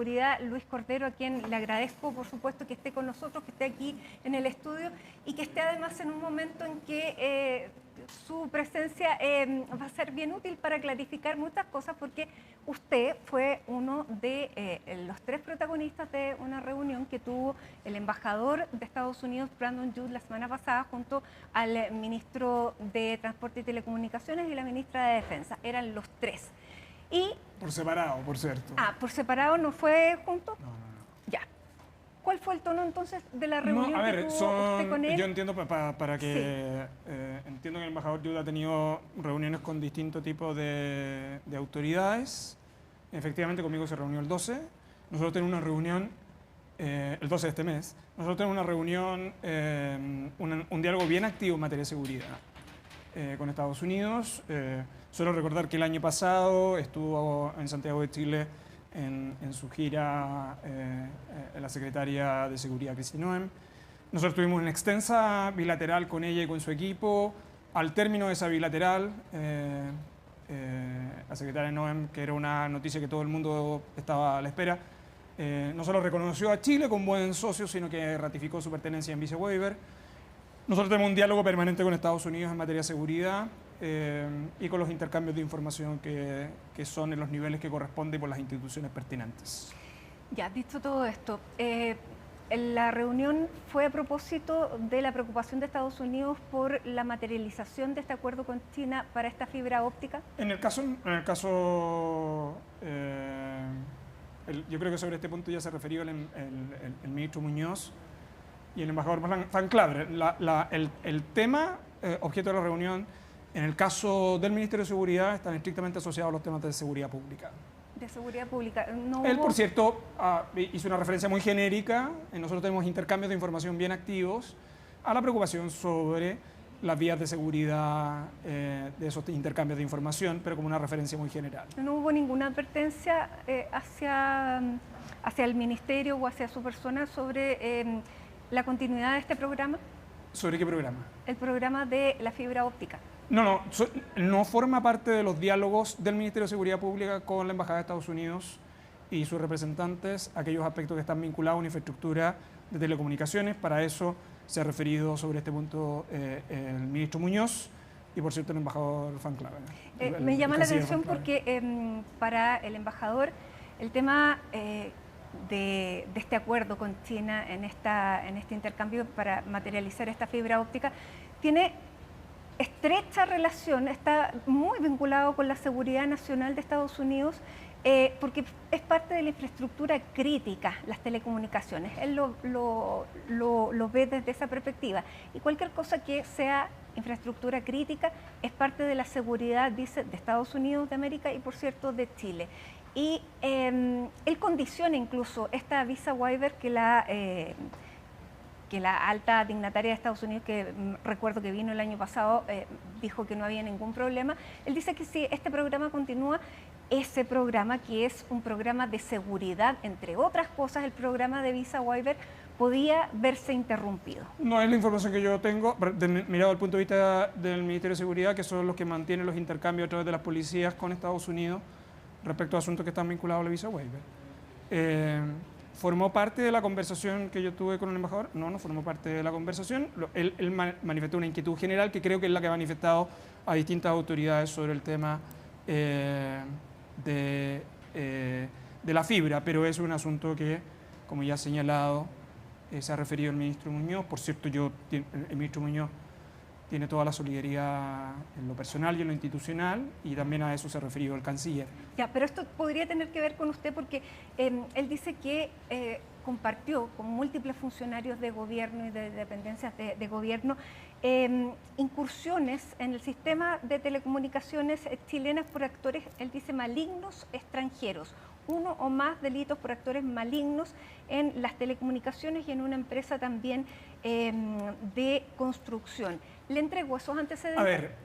Seguridad, Luis Cordero, a quien le agradezco, por supuesto, que esté con nosotros, que esté aquí en el estudio y que esté además en un momento en que su presencia va a ser bien útil para clarificar muchas cosas, porque usted fue uno de los 3 protagonistas de una reunión que tuvo el embajador de Estados Unidos, Brandon Judd, la semana pasada, junto al ministro de Transporte y Telecomunicaciones y la ministra de Defensa. Eran los 3. Y, por separado, por cierto. ¿por separado no fue junto? No. Ya. ¿Cuál fue el tono entonces de la reunión a ver, que tuvo usted con él? yo entiendo para que entiendo que el embajador Judd ha tenido reuniones con distintos tipos de autoridades. Efectivamente, conmigo se reunió el 12. Nosotros tenemos una reunión el 12 de este mes. Nosotros tenemos una reunión, un diálogo bien activo en materia de seguridad con Estados Unidos. Solo recordar que el año pasado estuvo en Santiago de Chile en su gira la secretaria de Seguridad, Kristi Noem. Nosotros tuvimos una extensa bilateral con ella y con su equipo. Al término de esa bilateral, la secretaria Noem, que era una noticia que todo el mundo estaba a la espera, no solo reconoció a Chile como buen socio, sino que ratificó su pertenencia en Visa Waiver. Nosotros tenemos un diálogo permanente con Estados Unidos en materia de seguridad y con los intercambios de información que son en los niveles que corresponden por las instituciones pertinentes. Ya, dicho todo esto, la reunión fue a propósito de la preocupación de Estados Unidos por la materialización de este acuerdo con China para esta fibra óptica. En el caso yo creo que sobre este punto ya se refirió el ministro Muñoz y el embajador Van Claver. El tema objeto de la reunión, en el caso del Ministerio de Seguridad, están estrictamente asociados a los temas de seguridad pública. De seguridad pública. No Él, hubo... por cierto, hizo una referencia muy genérica. Nosotros tenemos intercambios de información bien activos a la preocupación sobre las vías de seguridad de esos intercambios de información, pero como una referencia muy general. No hubo ninguna advertencia hacia el Ministerio o hacia su persona sobre la continuidad de este programa. ¿Sobre qué programa? El programa de la fibra óptica. No forma parte de los diálogos del Ministerio de Seguridad Pública con la Embajada de Estados Unidos y sus representantes, aquellos aspectos que están vinculados a una infraestructura de telecomunicaciones. Para eso se ha referido sobre este punto el ministro Muñoz y, por cierto, el embajador Van Claver. Me llama la atención porque para el embajador el tema de este acuerdo con China en este intercambio para materializar esta fibra óptica tiene estrecha relación, está muy vinculado con la seguridad nacional de Estados Unidos, porque es parte de la infraestructura crítica, las telecomunicaciones. Él lo ve desde esa perspectiva. Y cualquier cosa que sea infraestructura crítica es parte de la seguridad, dice, de Estados Unidos de América y, por cierto, de Chile. Y él condiciona incluso esta Visa Waiver que la alta dignataria de Estados Unidos, que recuerdo que vino el año pasado, dijo que no había ningún problema. Él dice que si este programa continúa, ese programa, que es un programa de seguridad, entre otras cosas, el programa de Visa Waiver, podía verse interrumpido. No es la información que yo tengo, mirado desde el punto de vista del Ministerio de Seguridad, que son los que mantienen los intercambios a través de las policías con Estados Unidos respecto a asuntos que están vinculados a la Visa Waiver. ¿Formó parte de la conversación que yo tuve con el embajador? No formó parte de la conversación. Él manifestó una inquietud general que creo que es la que ha manifestado a distintas autoridades sobre el tema de la fibra, pero es un asunto que, como ya ha señalado, se ha referido el ministro Muñoz. Por cierto, el ministro Muñoz tiene toda la solidaridad en lo personal y en lo institucional, y también a eso se ha referido el canciller. Ya, pero esto podría tener que ver con usted porque él dice que compartió con múltiples funcionarios de gobierno y de dependencias de gobierno incursiones en el sistema de telecomunicaciones chilenas por actores, él dice, malignos extranjeros. Uno o más delitos por actores malignos en las telecomunicaciones y en una empresa también de construcción. ¿Le entregó esos antecedentes? A ver,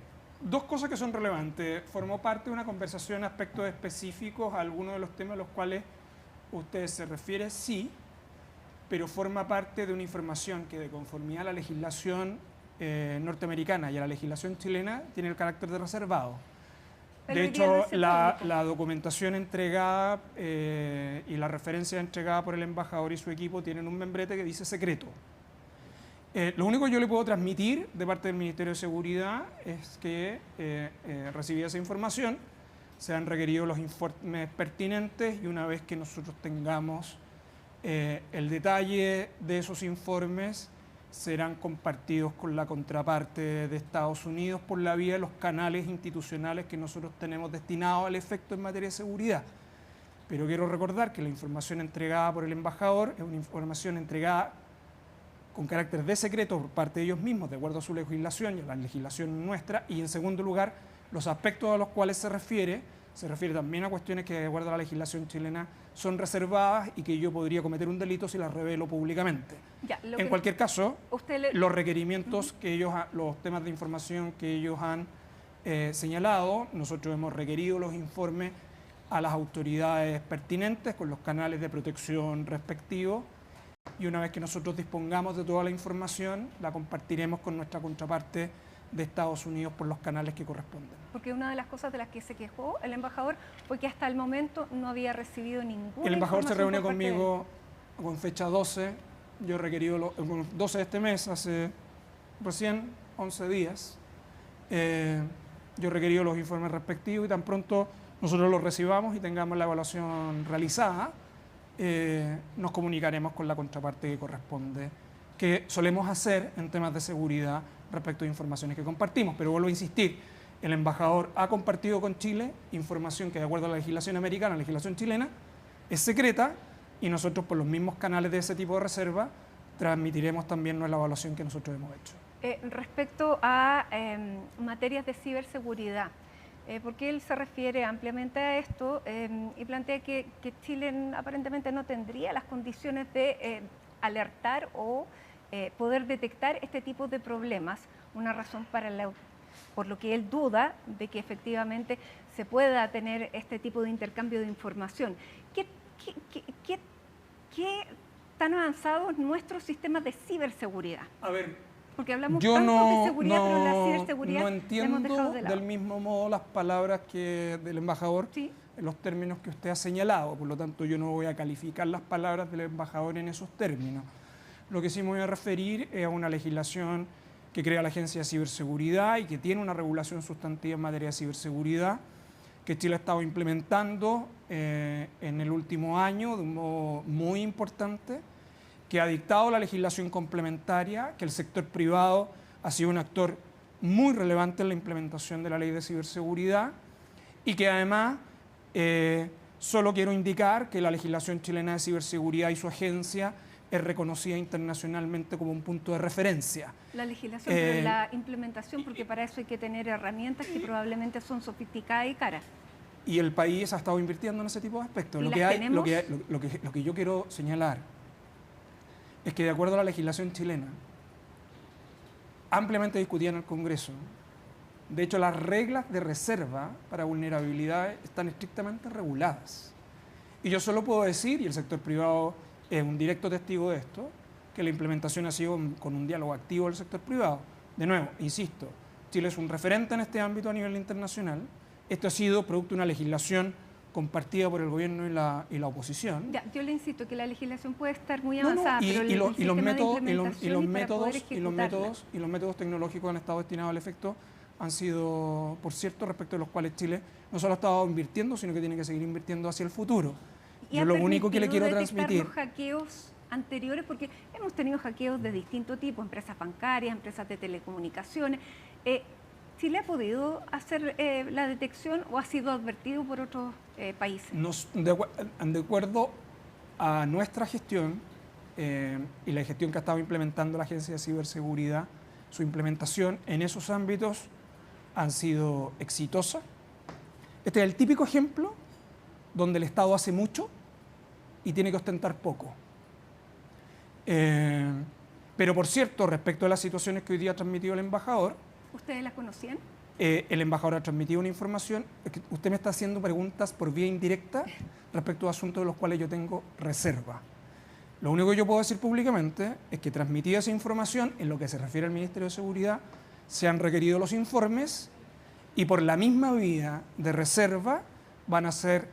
dos cosas que son relevantes. Formó parte de una conversación a aspectos específicos a algunos de los temas a los cuales usted se refiere, sí, pero forma parte de una información que, de conformidad a la legislación norteamericana y a la legislación chilena, tiene el carácter de reservado. De hecho, la documentación entregada y la referencia entregada por el embajador y su equipo tienen un membrete que dice secreto. Lo único que yo le puedo transmitir de parte del Ministerio de Seguridad es que recibida esa información, se han requerido los informes pertinentes y una vez que nosotros tengamos el detalle de esos informes, serán compartidos con la contraparte de Estados Unidos por la vía de los canales institucionales que nosotros tenemos destinados al efecto en materia de seguridad. Pero quiero recordar que la información entregada por el embajador es una información entregada con carácter de secreto por parte de ellos mismos, de acuerdo a su legislación y a la legislación nuestra, y en segundo lugar, los aspectos a los cuales se refiere también a cuestiones que de acuerdo a la legislación chilena son reservadas y que yo podría cometer un delito si las revelo públicamente. En cualquier caso, los requerimientos que ellos, los temas de información que ellos han señalado, nosotros hemos requerido los informes a las autoridades pertinentes con los canales de protección respectivos y una vez que nosotros dispongamos de toda la información, la compartiremos con nuestra contraparte de Estados Unidos por los canales que corresponden. Porque una de las cosas de las que se quejó el embajador fue que hasta el momento no había recibido ninguna. El embajador se reunió conmigo con fecha 12, yo he requerido, 12 de este mes, hace recién 11 días, yo he requerido los informes respectivos y tan pronto nosotros los recibamos y tengamos la evaluación realizada, nos comunicaremos con la contraparte que corresponde, que solemos hacer en temas de seguridad respecto a informaciones que compartimos. Pero vuelvo a insistir, el embajador ha compartido con Chile información que de acuerdo a la legislación americana, la legislación chilena, es secreta y nosotros por los mismos canales de ese tipo de reserva transmitiremos también la evaluación que nosotros hemos hecho. Respecto a materias de ciberseguridad, porque él se refiere ampliamente a esto y plantea que Chile aparentemente no tendría las condiciones de alertar o poder detectar este tipo de problemas, una razón por lo que él duda de que efectivamente se pueda tener este tipo de intercambio de información. ¿Qué tan avanzados nuestros sistemas de ciberseguridad? A ver, porque hablamos tanto de seguridad, pero la ciberseguridad no entiendo hemos dejado de lado. Del mismo modo las palabras del embajador en los términos que usted ha señalado, por lo tanto yo no voy a calificar las palabras del embajador en esos términos. Lo que sí me voy a referir es a una legislación que crea la Agencia de Ciberseguridad y que tiene una regulación sustantiva en materia de ciberseguridad que Chile ha estado implementando en el último año de un modo muy importante, que ha dictado la legislación complementaria, que el sector privado ha sido un actor muy relevante en la implementación de la ley de ciberseguridad y que además solo quiero indicar que la legislación chilena de ciberseguridad y su agencia es reconocida internacionalmente como un punto de referencia. La legislación, pero la implementación, porque para eso hay que tener herramientas que probablemente son sofisticadas y caras. Y el país ha estado invirtiendo en ese tipo de aspectos. Lo que yo quiero señalar es que de acuerdo a la legislación chilena, ampliamente discutida en el Congreso, de hecho las reglas de reserva para vulnerabilidades están estrictamente reguladas. Y yo solo puedo decir, y el sector privado es un directo testigo de esto, que la implementación ha sido con un diálogo activo del sector privado. De nuevo, insisto, Chile es un referente en este ámbito a nivel internacional. Esto ha sido producto de una legislación compartida por el gobierno y la oposición. Ya, yo le insisto que la legislación puede estar muy avanzada, pero los métodos tecnológicos han estado destinados al efecto, han sido, por cierto, respecto de los cuales Chile no solo ha estado invirtiendo, sino que tiene que seguir invirtiendo hacia el futuro. Yo lo único que le quiero transmitir... los hackeos anteriores, porque hemos tenido hackeos de distinto tipo, empresas bancarias, empresas de telecomunicaciones. ¿Chile ha podido hacer la detección o ha sido advertido por otros países? De acuerdo a nuestra gestión y la gestión que ha estado implementando la Agencia de Ciberseguridad, su implementación en esos ámbitos han sido exitosa. Este es el típico ejemplo donde el Estado hace mucho y tiene que ostentar poco. Pero por cierto, respecto a las situaciones que hoy día ha transmitido el embajador, ¿ustedes las conocían? El embajador ha transmitido una información. Usted me está haciendo preguntas por vía indirecta respecto a asuntos de los cuales yo tengo reserva. Lo único que yo puedo decir públicamente es que transmitida esa información, en lo que se refiere al Ministerio de Seguridad, se han requerido los informes y por la misma vía de reserva van a ser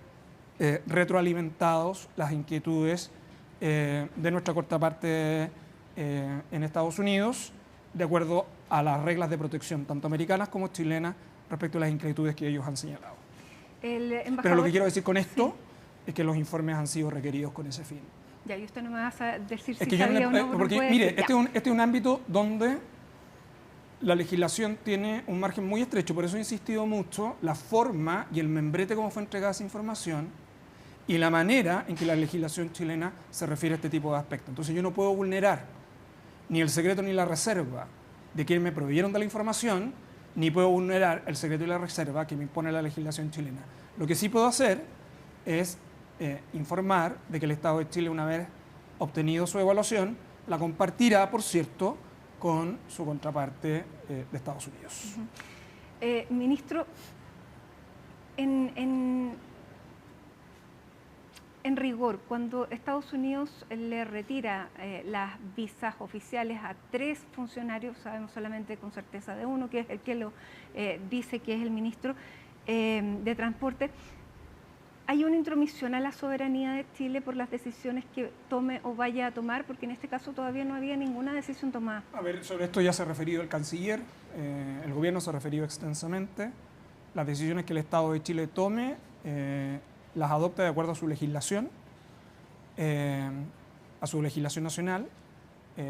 retroalimentados las inquietudes de nuestra contraparte en Estados Unidos, de acuerdo a las reglas de protección, tanto americanas como chilenas, respecto a las inquietudes que ellos han señalado. Pero lo que quiero decir con esto es que los informes han sido requeridos con ese fin. Ya, y usted no me va a decir si es que yo sabía o no. Porque, mire, este es un ámbito donde la legislación tiene un margen muy estrecho, por eso he insistido mucho la forma y el membrete como fue entregada esa información y la manera en que la legislación chilena se refiere a este tipo de aspectos. Entonces yo no puedo vulnerar ni el secreto ni la reserva de quienes me proveyeron de la información, ni puedo vulnerar el secreto y la reserva que me impone la legislación chilena. Lo que sí puedo hacer es informar de que el Estado de Chile, una vez obtenido su evaluación, la compartirá, por cierto, con su contraparte de Estados Unidos. Ministro, en rigor, cuando Estados Unidos le retira las visas oficiales a 3 funcionarios, sabemos solamente con certeza de uno, que es el que lo dice que es el ministro de Transporte, ¿hay una intromisión a la soberanía de Chile por las decisiones que tome o vaya a tomar? Porque en este caso todavía no había ninguna decisión tomada. A ver, sobre esto ya se ha referido el canciller, el gobierno se ha referido extensamente. Las decisiones que el Estado de Chile tome las adopta de acuerdo a su legislación nacional,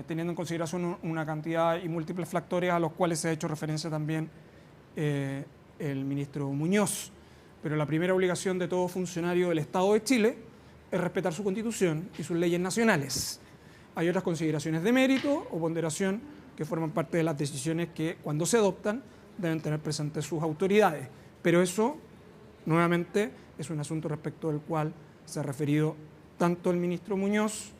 teniendo en consideración una cantidad y múltiples factores a los cuales se ha hecho referencia también el ministro Muñoz. Pero la primera obligación de todo funcionario del Estado de Chile es respetar su Constitución y sus leyes nacionales. Hay otras consideraciones de mérito o ponderación que forman parte de las decisiones que, cuando se adoptan, deben tener presentes sus autoridades. Pero eso, nuevamente, es un asunto respecto del cual se ha referido tanto el ministro Muñoz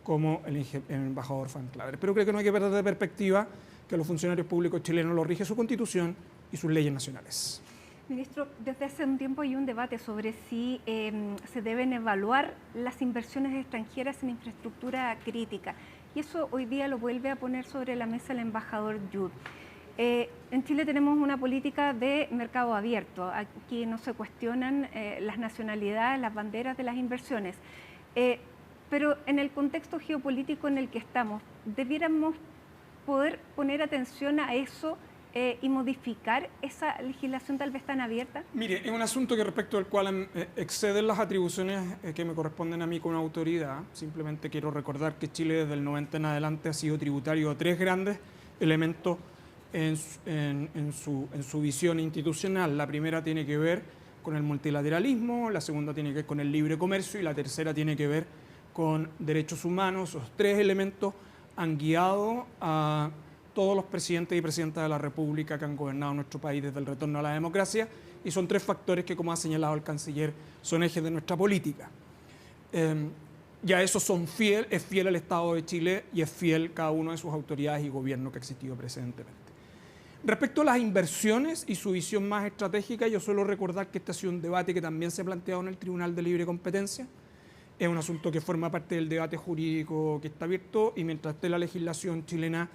como el embajador Van Claver. Pero creo que no hay que perder de perspectiva que los funcionarios públicos chilenos lo rige su Constitución y sus leyes nacionales. Ministro, desde hace un tiempo hay un debate sobre si se deben evaluar las inversiones extranjeras en infraestructura crítica. Y eso hoy día lo vuelve a poner sobre la mesa el embajador Yud. En Chile tenemos una política de mercado abierto. Aquí no se cuestionan las nacionalidades, las banderas de las inversiones. Pero en el contexto geopolítico en el que estamos, ¿debiéramos poder poner atención a eso y modificar esa legislación tal vez tan abierta? Mire, es un asunto que respecto al cual exceden las atribuciones que me corresponden a mí como autoridad. Simplemente quiero recordar que Chile desde el 90 en adelante ha sido tributario de 3 grandes elementos en su visión institucional. La primera tiene que ver con el multilateralismo, la segunda tiene que ver con el libre comercio y la tercera tiene que ver con derechos humanos. Esos 3 elementos han guiado a todos los presidentes y presidentas de la República que han gobernado nuestro país desde el retorno a la democracia, y son 3 factores que, como ha señalado el canciller, son ejes de nuestra política. Y a eso es fiel el Estado de Chile y es fiel cada una de sus autoridades y gobiernos que ha existido precedentemente. Respecto a las inversiones y su visión más estratégica, yo suelo recordar que este ha sido un debate que también se ha planteado en el Tribunal de Libre Competencia. Es un asunto que forma parte del debate jurídico que está abierto, y mientras esté la legislación chilena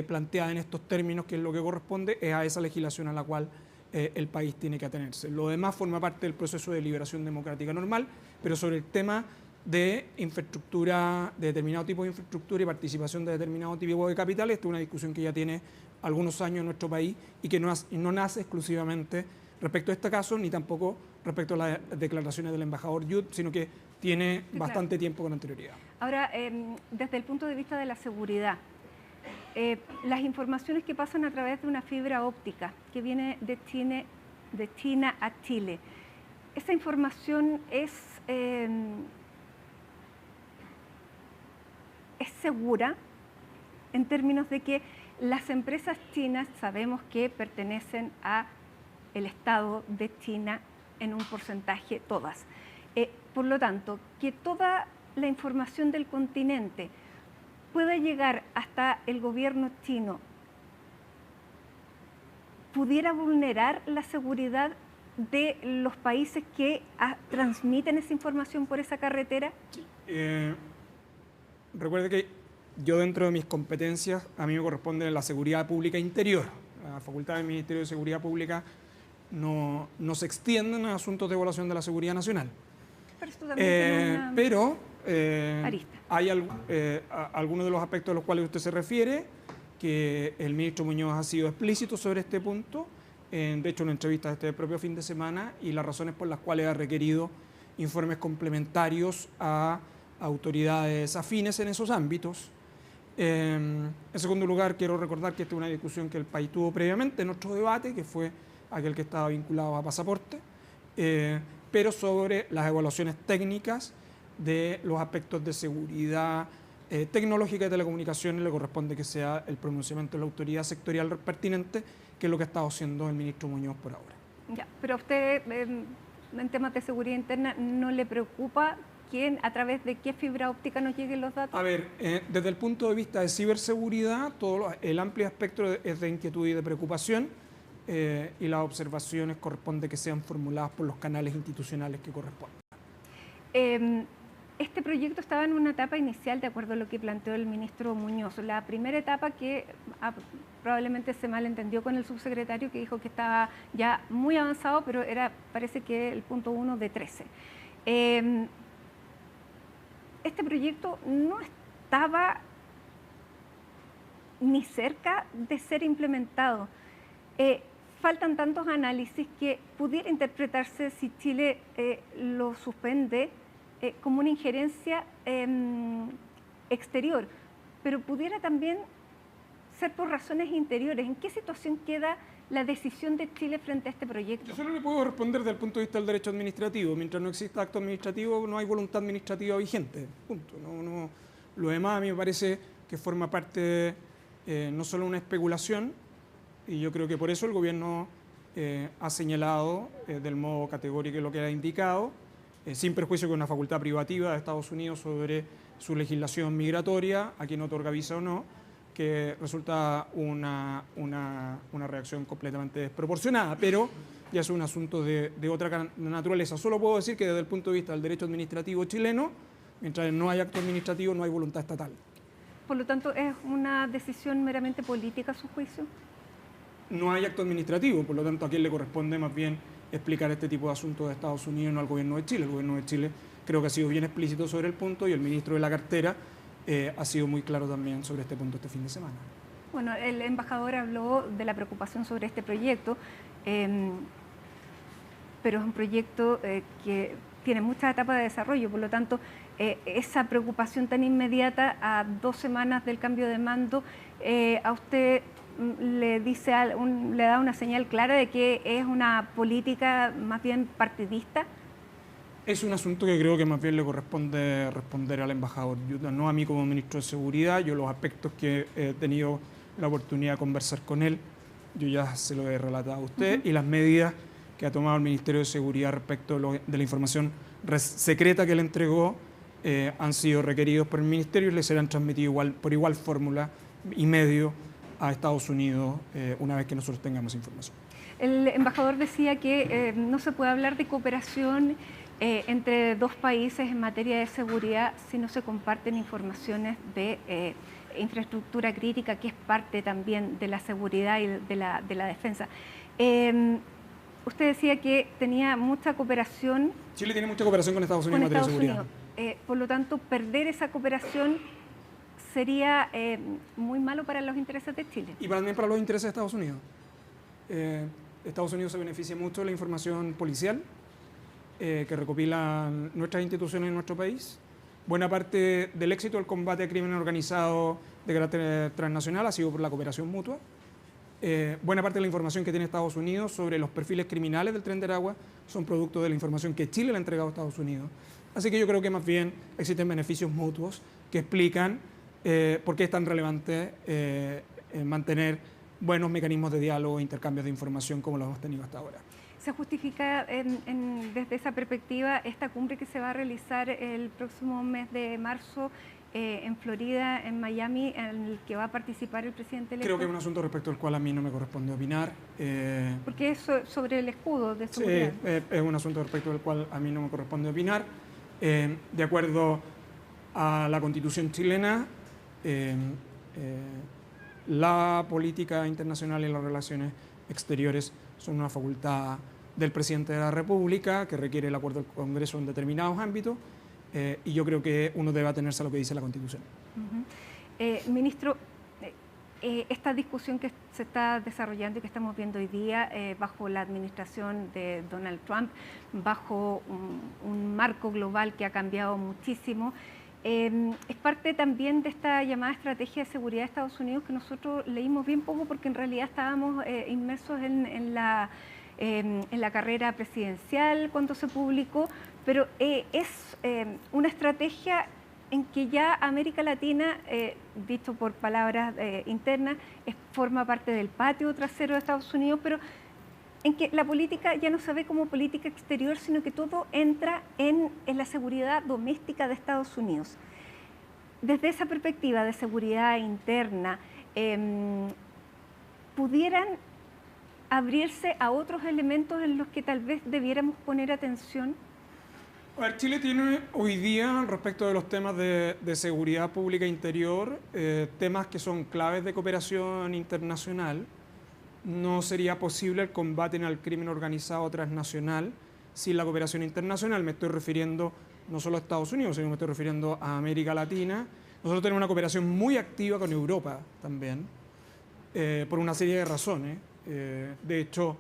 planteada en estos términos, que es lo que corresponde, es a esa legislación a la cual el país tiene que atenerse. Lo demás forma parte del proceso de liberación democrática normal, pero sobre el tema de infraestructura, de determinado tipo de infraestructura y participación de determinado tipo de capital, esta es una discusión que ya tiene algunos años en nuestro país y que no nace exclusivamente respecto a este caso, ni tampoco respecto a las declaraciones del embajador Yud, sino que tiene bastante tiempo con anterioridad. Ahora, desde el punto de vista de la seguridad, las informaciones que pasan a través de una fibra óptica que viene de China a Chile, ¿esa información es segura en términos de que las empresas chinas sabemos que pertenecen a el Estado de China en un porcentaje todas? Por lo tanto, que toda la información del continente pueda llegar hasta el gobierno chino, ¿pudiera vulnerar la seguridad de los países que transmiten esa información por esa carretera? Sí. Recuerde que yo, dentro de mis competencias, a mí me corresponde la seguridad pública interior. La facultad del Ministerio de Seguridad Pública no se extienden a asuntos de evaluación de la seguridad nacional. Pero esto también tiene una Pero arista. hay algunos de los aspectos a los cuales usted se refiere, que el ministro Muñoz ha sido explícito sobre este punto, de hecho, una entrevista de este propio fin de semana, y las razones por las cuales ha requerido informes complementarios a autoridades afines en esos ámbitos. En segundo lugar, quiero recordar que esta es una discusión que el país tuvo previamente en otro debate, que fue aquel que estaba vinculado a pasaporte, pero sobre las evaluaciones técnicas de los aspectos de seguridad tecnológica y telecomunicaciones. Le corresponde que sea el pronunciamiento de la autoridad sectorial pertinente, que es lo que ha estado haciendo el ministro Muñoz por ahora. Ya, pero a usted, en temas de seguridad interna, ¿no le preocupa a través de qué fibra óptica nos lleguen los datos? A ver, desde el punto de vista de ciberseguridad, el amplio espectro es de inquietud y de preocupación, y las observaciones corresponde que sean formuladas por los canales institucionales que correspondan. Este proyecto estaba en una etapa inicial, de acuerdo a lo que planteó el ministro Muñoz. La primera etapa que probablemente se malentendió con el subsecretario, que dijo que estaba ya muy avanzado, pero parece que el punto 1 de 13. Este proyecto no estaba ni cerca de ser implementado. Faltan tantos análisis que pudiera interpretarse, si Chile lo suspende, como una injerencia exterior, pero pudiera también ser por razones interiores. ¿En qué situación queda la decisión de Chile frente a este proyecto? Yo solo le puedo responder desde el punto de vista del derecho administrativo. Mientras no exista acto administrativo, no hay voluntad administrativa vigente. Punto. Lo demás a mí me parece que forma parte no solo de una especulación, y yo creo que por eso el gobierno ha señalado del modo categórico lo que ha indicado, sin perjuicio que una facultad privativa de Estados Unidos sobre su legislación migratoria, a quien otorga visa o no, que resulta una reacción completamente desproporcionada, pero ya es un asunto de otra naturaleza. Solo puedo decir que desde el punto de vista del derecho administrativo chileno, mientras no hay acto administrativo, no hay voluntad estatal. Por lo tanto, ¿es una decisión meramente política a su juicio? No hay acto administrativo, por lo tanto, a quién le corresponde más bien explicar este tipo de asuntos de Estados Unidos, no al gobierno de Chile. El gobierno de Chile creo que ha sido bien explícito sobre el punto, y el ministro de la cartera ha sido muy claro también sobre este punto este fin de semana. Bueno, el embajador habló de la preocupación sobre este proyecto, pero es un proyecto que tiene muchas etapas de desarrollo, por lo tanto, esa preocupación tan inmediata a 2 semanas del cambio de mando, a usted le da una señal clara de que es una política más bien partidista. Es un asunto que creo que más bien le corresponde responder al embajador, no a mí como ministro de Seguridad. Yo los aspectos que he tenido la oportunidad de conversar con él, yo ya se lo he relatado a usted, y las medidas que ha tomado el Ministerio de Seguridad respecto de la información secreta que le entregó han sido requeridos por el Ministerio y le serán transmitidos por igual fórmula y medio a Estados Unidos una vez que nosotros tengamos información. El embajador decía que no se puede hablar de cooperación entre dos países en materia de seguridad si no se comparten informaciones de infraestructura crítica, que es parte también de la seguridad y de la defensa. Usted decía que tenía mucha cooperación. Chile tiene mucha cooperación con Estados Unidos en materia de seguridad. Por lo tanto, perder esa cooperación sería muy malo para los intereses de Chile. Y también para los intereses de Estados Unidos. Estados Unidos se beneficia mucho de la información policial que recopilan nuestras instituciones en nuestro país. Buena parte del éxito del combate al crimen organizado de carácter transnacional ha sido por la cooperación mutua. Buena parte de la información que tiene Estados Unidos sobre los perfiles criminales del Tren de Aragua son producto de la información que Chile le ha entregado a Estados Unidos. Así que yo creo que más bien existen beneficios mutuos que explican por qué es tan relevante mantener buenos mecanismos de diálogo e intercambios de información como los hemos tenido hasta ahora. ¿Se justifica desde esa perspectiva esta cumbre que se va a realizar el próximo mes de marzo en Florida, en Miami, en el que va a participar el presidente electo? Creo que es un asunto respecto al cual a mí no me corresponde opinar. Porque es sobre el escudo de seguridad. Sí, es un asunto respecto al cual a mí no me corresponde opinar. De acuerdo a la Constitución chilena, la política internacional y las relaciones exteriores son una facultad del presidente de la República que requiere el acuerdo del Congreso en determinados ámbitos, y yo creo que uno debe atenerse a lo que dice la Constitución. Ministro, esta discusión que se está desarrollando y que estamos viendo hoy día bajo la administración de Donald Trump, bajo un marco global que ha cambiado muchísimo, es parte también de esta llamada estrategia de seguridad de Estados Unidos, que nosotros leímos bien poco porque en realidad estábamos inmersos en la carrera presidencial cuando se publicó, pero es una estrategia en que ya América Latina, dicho por palabras internas, forma parte del patio trasero de Estados Unidos, pero en que la política ya no se ve como política exterior, sino que todo entra en la seguridad doméstica de Estados Unidos. Desde esa perspectiva de seguridad interna, ¿pudieran abrirse a otros elementos en los que tal vez debiéramos poner atención? A ver, Chile tiene hoy día, respecto de los temas de seguridad pública interior, temas que son claves de cooperación internacional. No sería posible el combate al crimen organizado transnacional sin la cooperación internacional. Me estoy refiriendo no solo a Estados Unidos, sino me estoy refiriendo a América Latina. Nosotros tenemos una cooperación muy activa con Europa también, por una serie de razones. De hecho,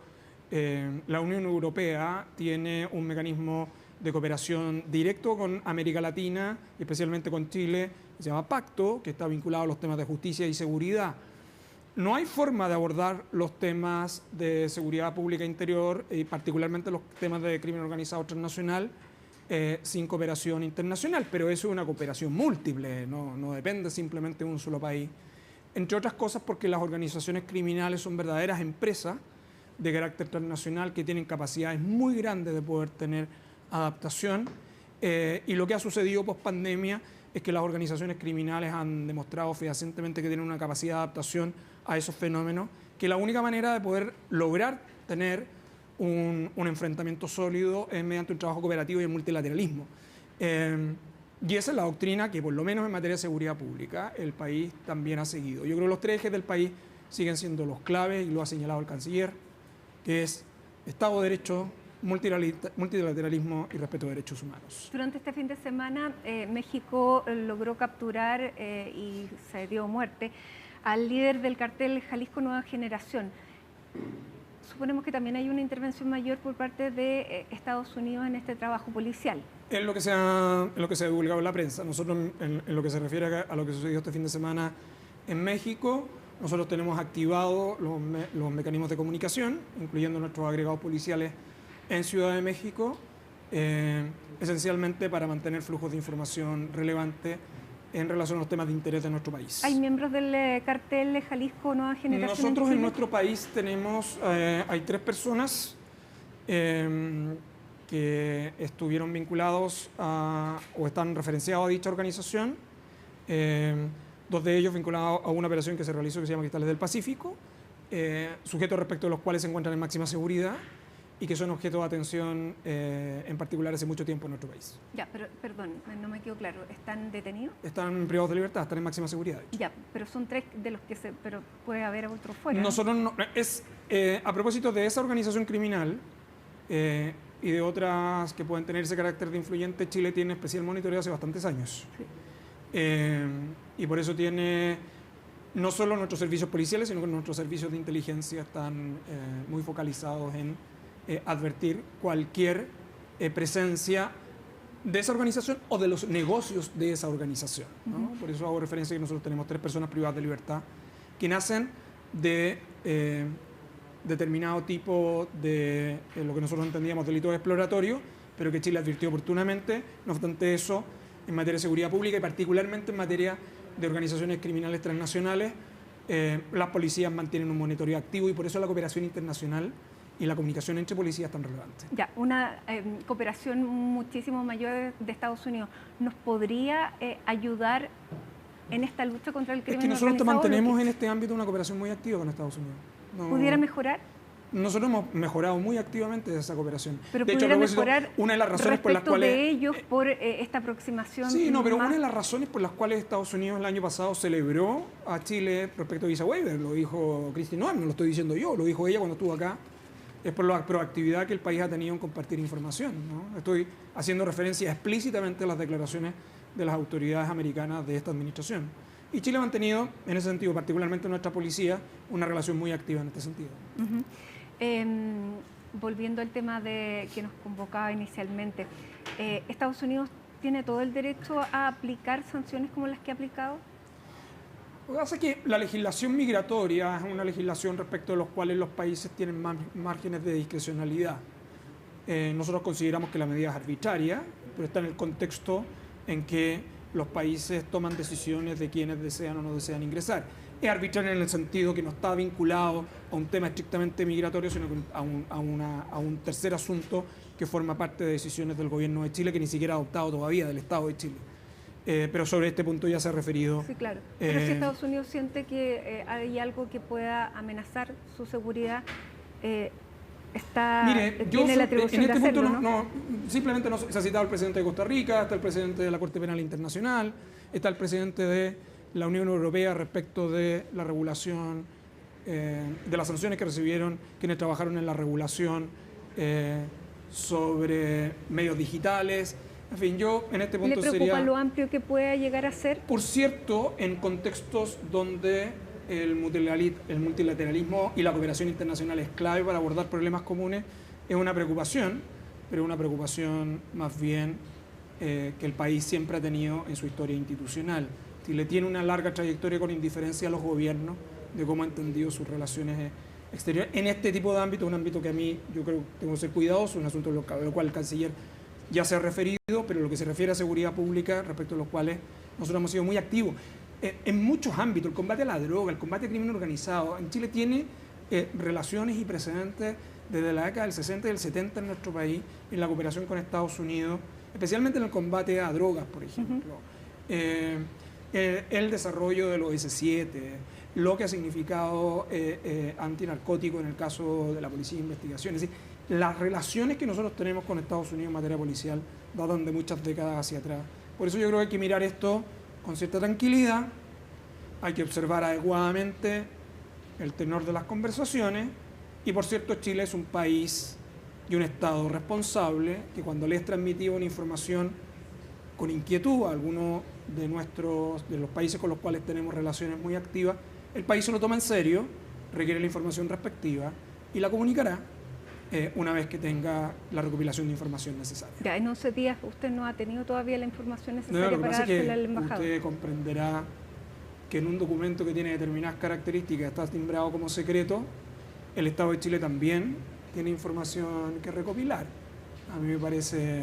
la Unión Europea tiene un mecanismo de cooperación directo con América Latina, especialmente con Chile, que se llama Pacto, que está vinculado a los temas de justicia y seguridad. No hay forma de abordar los temas de seguridad pública interior y particularmente los temas de crimen organizado transnacional sin cooperación internacional, pero eso es una cooperación múltiple, no depende simplemente de un solo país. Entre otras cosas porque las organizaciones criminales son verdaderas empresas de carácter transnacional que tienen capacidades muy grandes de poder tener adaptación, y lo que ha sucedido post pandemia es que las organizaciones criminales han demostrado fehacientemente que tienen una capacidad de adaptación a esos fenómenos, que la única manera de poder lograr tener un enfrentamiento sólido es mediante un trabajo cooperativo y el multilateralismo. Y esa es la doctrina que, por lo menos en materia de seguridad pública, el país también ha seguido. Yo creo que los tres ejes del país siguen siendo los claves, y lo ha señalado el canciller, que es Estado de Derecho, multilateralismo y respeto de derechos humanos. Durante este fin de semana, México logró capturar y se dio muerte al líder del cartel Jalisco Nueva Generación. Suponemos que también hay una intervención mayor por parte de Estados Unidos en este trabajo policial. Es lo que se ha divulgado en la prensa. Nosotros, en lo que se refiere a lo que sucedió este fin de semana en México, nosotros tenemos activados los mecanismos de comunicación, incluyendo nuestros agregados policiales en Ciudad de México, esencialmente para mantener flujos de información relevantes en relación a los temas de interés de nuestro país. ¿Hay miembros del cartel Jalisco Nueva Generación? Nosotros en nuestro país tenemos, hay 3 personas que estuvieron vinculados o están referenciados a dicha organización, 2 de ellos vinculados a una operación que se realizó que se llama Cristales del Pacífico, sujetos respecto de los cuales se encuentran en máxima seguridad y que son objeto de atención en particular hace mucho tiempo en nuestro país. Ya, pero perdón, no me quedó claro. ¿Están detenidos? Están privados de libertad, están en máxima seguridad. Ya, pero son 3 de los que pero puede haber otros fuera. Nosotros no, a propósito de esa organización criminal y de otras que pueden tener ese carácter de influyente, Chile tiene especial monitoreo hace bastantes años. Sí. Y por eso tiene no solo nuestros servicios policiales, sino que nuestros servicios de inteligencia están muy focalizados en advertir cualquier presencia de esa organización o de los negocios de esa organización, ¿no? Por eso hago referencia a que nosotros tenemos 3 personas privadas de libertad que nacen de determinado tipo de lo que nosotros entendíamos delitos exploratorios, pero que Chile advirtió oportunamente. No obstante eso, en materia de seguridad pública y particularmente en materia de organizaciones criminales transnacionales, las policías mantienen un monitoreo activo y por eso la cooperación internacional y la comunicación entre policías es tan relevante. Ya, una cooperación muchísimo mayor de Estados Unidos nos podría ayudar en esta lucha contra el crimen organizado. Es que nosotros mantenemos en este ámbito una cooperación muy activa con Estados Unidos. ¿Pudiera mejorar? Nosotros hemos mejorado muy activamente esa cooperación. Pero de hecho, pudiera mejorar una de las razones por las cuales de ellos por esta aproximación. Sí, no, pero una de las razones por las cuales Estados Unidos el año pasado celebró a Chile respecto a Visa Waiver, lo dijo Kristi Noem, no lo estoy diciendo yo, lo dijo ella cuando estuvo acá es por la proactividad que el país ha tenido en compartir información, ¿no? Estoy haciendo referencia explícitamente a las declaraciones de las autoridades americanas de esta administración. Y Chile ha mantenido, en ese sentido, particularmente nuestra policía, una relación muy activa en este sentido. Volviendo al tema que nos convocaba inicialmente, ¿Estados Unidos tiene todo el derecho a aplicar sanciones como las que ha aplicado? Lo que pasa es que la legislación migratoria es una legislación respecto de los cuales los países tienen más márgenes de discrecionalidad. Nosotros consideramos que la medida es arbitraria, pero está en el contexto en que los países toman decisiones de quienes desean o no desean ingresar. Es arbitraria en el sentido que no está vinculado a un tema estrictamente migratorio, sino a un tercer asunto que forma parte de decisiones del gobierno de Chile, que ni siquiera ha adoptado todavía del Estado de Chile. Pero sobre este punto ya se ha referido. Sí, claro. Pero si Estados Unidos siente que hay algo que pueda amenazar su seguridad, tiene la atribución en este de hacerlo, punto no, simplemente no se ha citado el presidente de Costa Rica, está el presidente de la Corte Penal Internacional, está el presidente de la Unión Europea respecto de la regulación, de las sanciones que recibieron quienes trabajaron en la regulación sobre medios digitales. En fin, yo en este punto ¿Le preocupa lo amplio que pueda llegar a ser? Por cierto, en contextos donde el multilateralismo y la cooperación internacional es clave para abordar problemas comunes, es una preocupación, pero una preocupación más bien que el país siempre ha tenido en su historia institucional. Chile tiene una larga trayectoria con indiferencia a los gobiernos de cómo ha entendido sus relaciones exteriores. En este tipo de ámbito, un ámbito que a mí yo creo que tengo que ser cuidadoso, un asunto de lo cual el canciller ya se ha referido, pero lo que se refiere a seguridad pública, respecto a los cuales nosotros hemos sido muy activos. En muchos ámbitos, el combate a la droga, el combate al crimen organizado, en Chile tiene relaciones y precedentes desde la década del 60 y del 70 en nuestro país, en la cooperación con Estados Unidos, especialmente en el combate a drogas, por ejemplo. El desarrollo del OS7, lo que ha significado antinarcótico en el caso de la Policía de Investigación. Es decir, las relaciones que nosotros tenemos con Estados Unidos en materia policial datan de muchas décadas hacia atrás. Por eso yo creo que hay que mirar esto con cierta tranquilidad, hay que observar adecuadamente el tenor de las conversaciones y, por cierto, Chile es un país y un Estado responsable que cuando le es transmitida una información con inquietud a alguno de los países con los cuales tenemos relaciones muy activas, el país se lo toma en serio, requiere la información respectiva y la comunicará una vez que tenga la recopilación de información necesaria. Ya en 11 días usted no ha tenido todavía la información necesaria para dársela al embajador. Usted comprenderá que en un documento que tiene determinadas características está timbrado como secreto, el Estado de Chile también tiene información que recopilar. A mí me parece...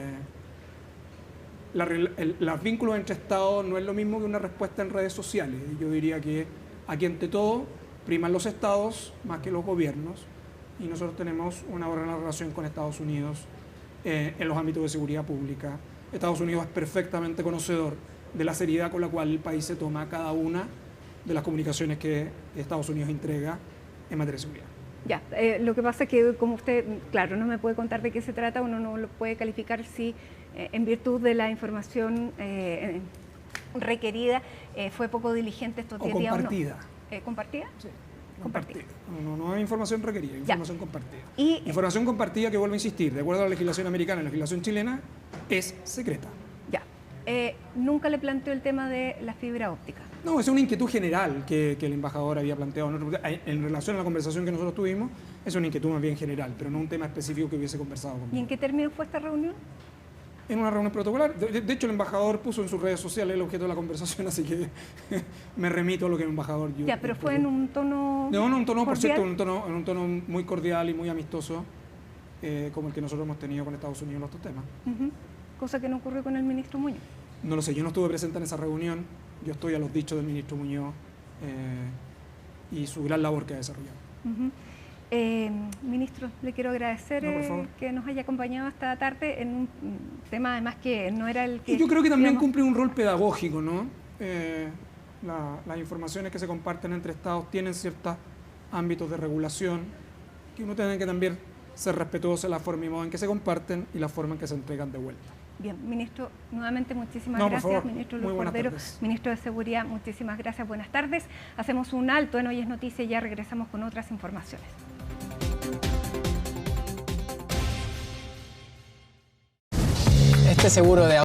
Los vínculos entre Estados no es lo mismo que una respuesta en redes sociales. Yo diría que aquí ante todo priman los Estados más que los gobiernos y nosotros tenemos una buena relación con Estados Unidos en los ámbitos de seguridad pública. Estados Unidos es perfectamente conocedor de la seriedad con la cual el país se toma cada una de las comunicaciones que Estados Unidos entrega en materia de seguridad. Ya, lo que pasa es que como usted, claro, no me puede contar de qué se trata, uno no lo puede calificar si en virtud de la información requerida fue poco diligente estos 10 días o no. Compartida. ¿Compartida? Sí. Compartida. No es información requerida, es información compartida. Y, información compartida que, vuelvo a insistir, de acuerdo a la legislación americana y la legislación chilena, es secreta. Ya. Nunca le planteó el tema de la fibra óptica. No, es una inquietud general que el embajador había planteado. En relación a la conversación que nosotros tuvimos, es una inquietud más bien general, pero no un tema específico que hubiese conversado conmigo. ¿Y en qué términos fue esta reunión? En una reunión protocolar. De hecho, el embajador puso en sus redes sociales el objeto de la conversación, así que me remito a lo que el embajador... Ya, pero fue en un tono... No, un tono, cordial. Por cierto, en un tono muy cordial y muy amistoso, como el que nosotros hemos tenido con Estados Unidos en estos temas. Cosa que no ocurrió con el ministro Muñoz. No lo sé, yo no estuve presente en esa reunión, yo estoy a los dichos del ministro Muñoz y su gran labor que ha desarrollado. Ministro, le quiero agradecer que nos haya acompañado esta tarde en un tema además que no era el que... Y yo creo que también cumple un rol pedagógico, ¿no? Las informaciones que se comparten entre Estados tienen ciertos ámbitos de regulación que uno tiene que también ser respetuoso de la forma y modo en que se comparten y la forma en que se entregan de vuelta. Bien, ministro, nuevamente muchísimas gracias. Ministro Luis Cordero, ministro de Seguridad, muchísimas gracias. Buenas tardes. Hacemos un alto en Hoy es Noticia y ya regresamos con otras informaciones. este seguro de